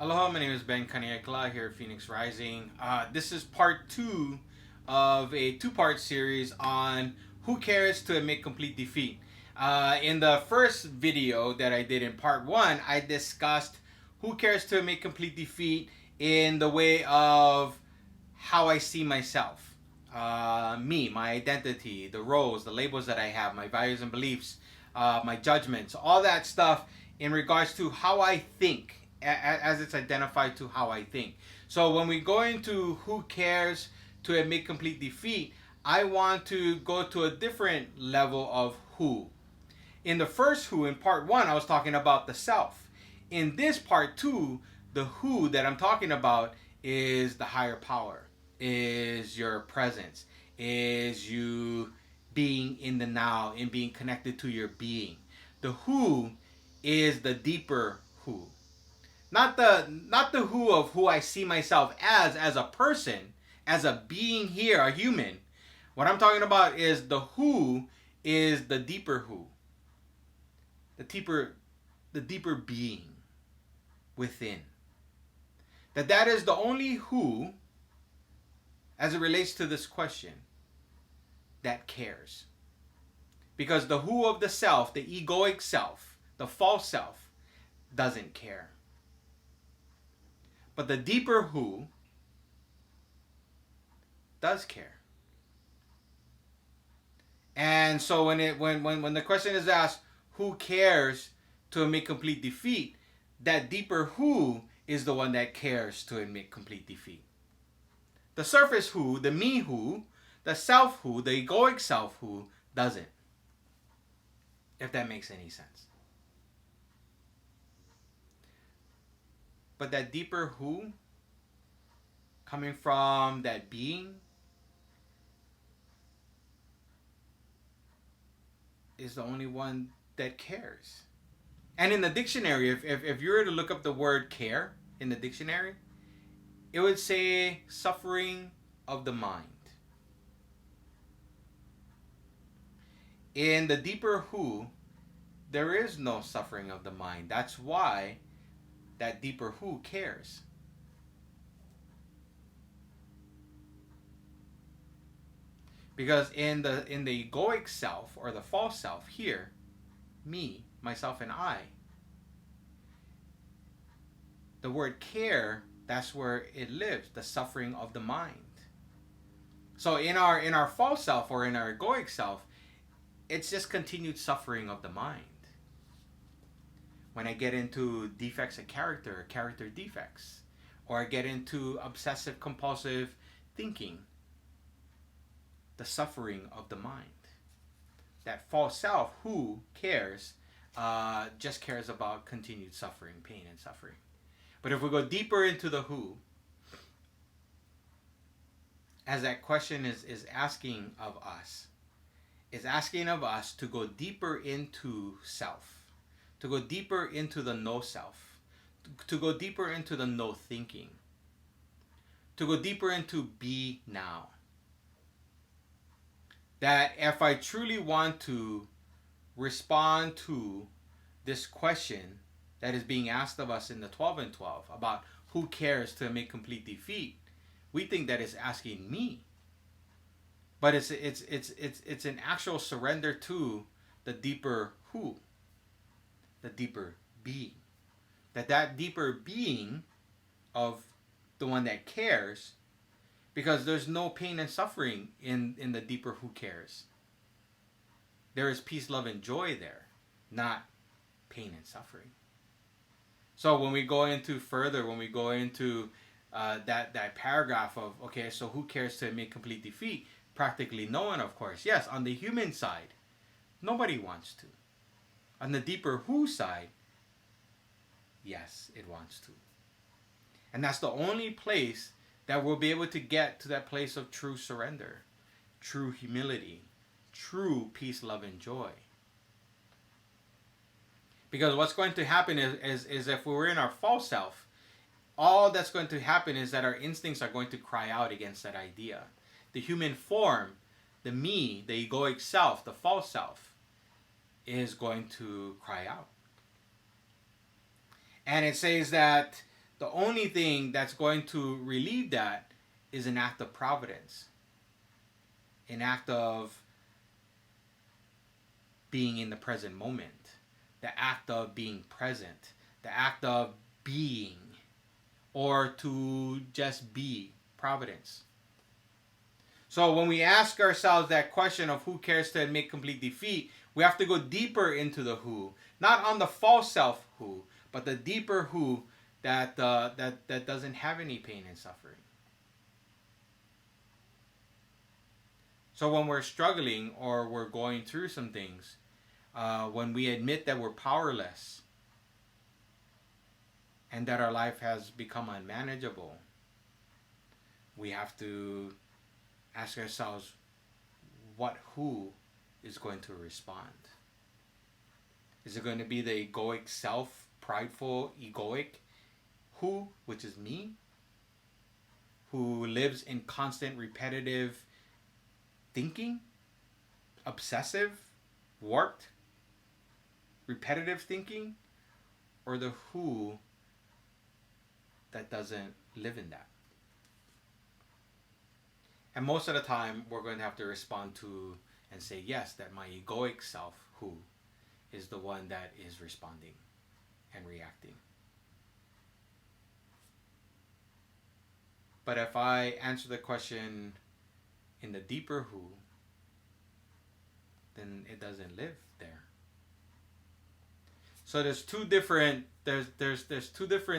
Aloha, my name is Kaneaiakala here at Phoenix Rising. This is part 2 of a two-part series on who cares to admit complete defeat. In the first video that I did in part 1, I discussed who cares to admit complete defeat in the way of how I see myself. Me, my identity, the roles, the labels that I have, my values and beliefs, my judgments, all that stuff in regards to how I think as it's identified to how I think. So when we go into who cares to admit complete defeat, I want to go to a different level of who. In the first who, in part 1, I was talking about the self. In this part 2, the who that I'm talking about is the higher power, is your presence, is you being in the now and being connected to your being. The who is the deeper who. Not the who of who I see myself as a person, as a being here, a human. What I'm talking about is the who is the deeper who. The deeper being within. That is the only who, as it relates to this question, that cares. Because the who of the self, the egoic self, the false self, doesn't care. But the deeper who does care. And so when the question is asked, who cares to admit complete defeat, that deeper who is the one that cares to admit complete defeat. The surface who, the me who, the self who, the egoic self who doesn't. If that makes any sense. But that deeper who, coming from that being, is the only one that cares. And in the dictionary, if you were to look up the word care in the dictionary, it would say suffering of the mind. In the deeper who, there is no suffering of the mind. That's why that deeper who cares. Because in the egoic self, or the false self here, me, myself and I, the word care, that's where it lives, the suffering of the mind. So in our false self, or in our egoic self, it's just continued suffering of the mind. When I get into defects of character defects, or I get into obsessive compulsive thinking, the suffering of the mind. That false self who cares, just cares about continued suffering, pain and suffering. But if we go deeper into the who, as that question is asking of us, is asking of us to go deeper into self, to go deeper into the no self, to go deeper into the no thinking, to go deeper into be now. That if I truly want to respond to this question that is being asked of us in the 12 and 12 about who cares to make complete defeat, we think that it's asking me. But it's an actual surrender to the deeper who, the deeper being. That deeper being of the one that cares, because there's no pain and suffering in the deeper who cares. There is peace, love, and joy there, not pain and suffering. So when we go into further, when we go into that paragraph of, okay, so who cares to admit complete defeat? Practically no one, of course. Yes, on the human side, nobody wants to. On the deeper who side, yes, it wants to. And that's the only place that we'll be able to get to that place of true surrender, true humility, true peace, love, and joy. Because what's going to happen is if we're in our false self, all that's going to happen is that our instincts are going to cry out against that idea. The human form, the me, the egoic self, the false self, is going to cry out. And it says that The only thing that's going to relieve that is an act of providence, an act of being in the present moment, the act of being present, the act of being, or to just be providence. So when we ask ourselves that question of who cares to admit complete defeat, we have to go deeper into the who, not on the false self who, but the deeper who that that doesn't have any pain and suffering. So when we're struggling or we're going through some things, when we admit that we're powerless and that our life has become unmanageable, we have to ask ourselves what who is going to respond. Is it going to be the egoic self, prideful, egoic who, which is me, who lives in constant repetitive thinking, obsessive, warped, repetitive thinking, or the who that doesn't live in that? And most of the time, we're going to have to respond to and say, yes, that my egoic self, who, is the one that is responding and reacting. But if I answer the question in the deeper who, then it doesn't live there. So there's two different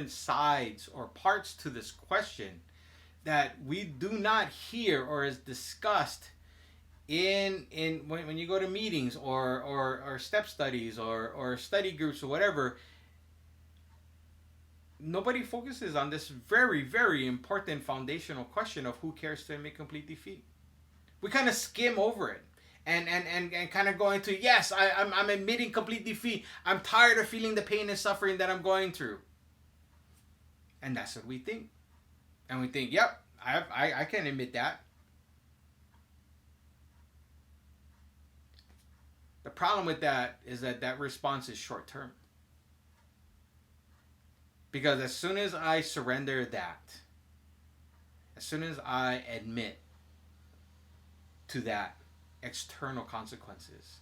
sides or parts to this question that we do not hear or is discussed in when you go to meetings or step studies or study groups or whatever. Nobody focuses on this very, very important foundational question of who cares to admit complete defeat. We kind of skim over it and kind of go into, yes, I'm admitting complete defeat. I'm tired of feeling the pain and suffering that I'm going through. And that's what we think. And we think, yep, I can admit that. The problem with that is that response is short term. Because as soon as I surrender that, as soon as I admit to that external consequences,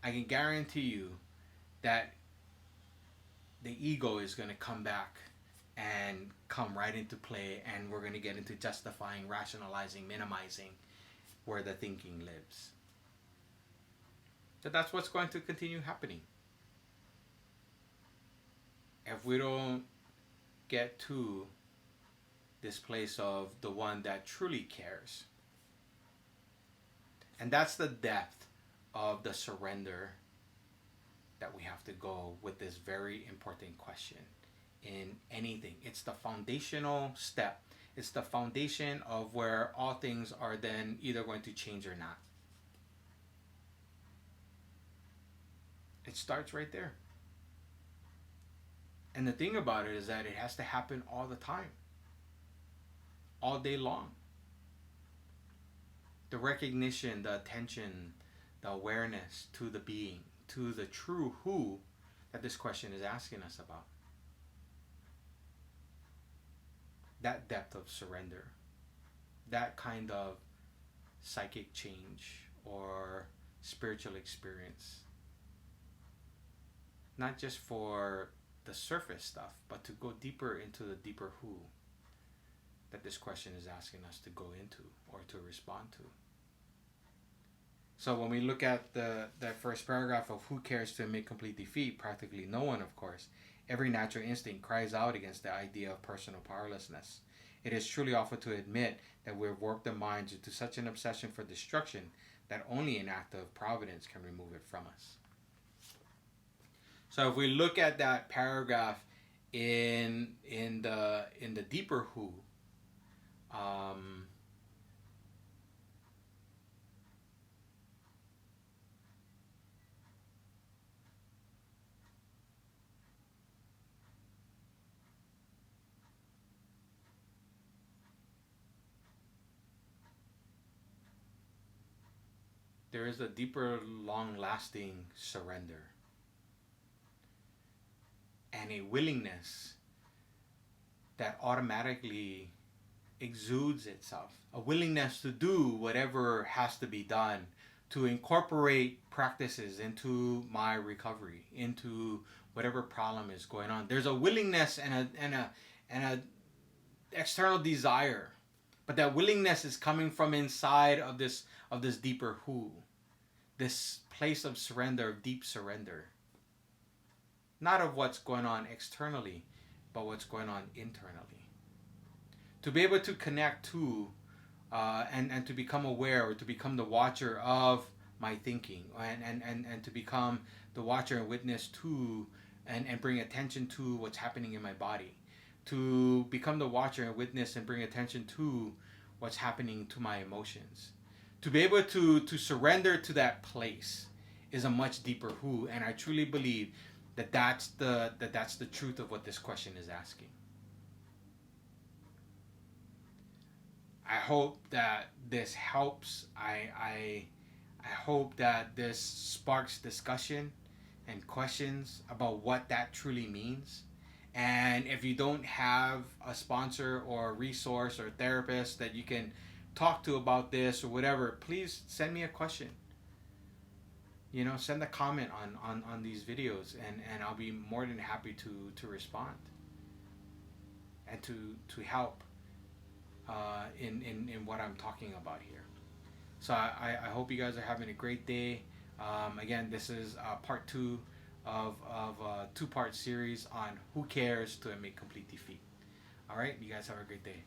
I can guarantee you that the ego is going to come back and come right into play, and we're going to get into justifying, rationalizing, minimizing where the thinking lives. So that's what's going to continue happening. If we don't get to this place of the one that truly cares. And that's the depth of the surrender that we have to go with this very important question in anything. It's the foundational step. It's the foundation of where all things are then either going to change or not. It starts right there. And the thing about it is that it has to happen all the time. All day long. The recognition, the attention, the awareness to the being, to the true who that this question is asking us about. That depth of surrender. That kind of psychic change or spiritual experience. Not just for the surface stuff, but to go deeper into the deeper who that this question is asking us to go into or to respond to. So when we look at that first paragraph of who cares to admit complete defeat, practically no one, of course. Every natural instinct cries out against the idea of personal powerlessness. It is truly awful to admit that we've warped our minds into such an obsession for destruction that only an act of providence can remove it from us. So if we look at that paragraph in the deeper who, there is a deeper, long-lasting surrender and a willingness that automatically exudes itself, a willingness to do whatever has to be done to incorporate practices into my recovery, into whatever problem is going on. There's a willingness and a external desire, but that willingness is coming from inside of this deeper who, this place of surrender, of deep surrender, not of what's going on externally, but what's going on internally. To be able to connect to and to become aware, or to become the watcher of my thinking, and to become the watcher and witness to and bring attention to what's happening in my body, to become the watcher and witness and bring attention to what's happening to my emotions, to be able to surrender to that place is a much deeper who. And I truly believe that's the truth of what this question is asking. I hope that this helps. I hope that this sparks discussion and questions about what that truly means. And if you don't have a sponsor or a resource or a therapist that you can talk to about this or whatever, please send me a question. You know, send a comment on these videos, and I'll be more than happy to respond and to help in what I'm talking about here. So I hope you guys are having a great day. Again, this is part two of a two-part series on who cares to make complete defeat. All right, you guys have a great day.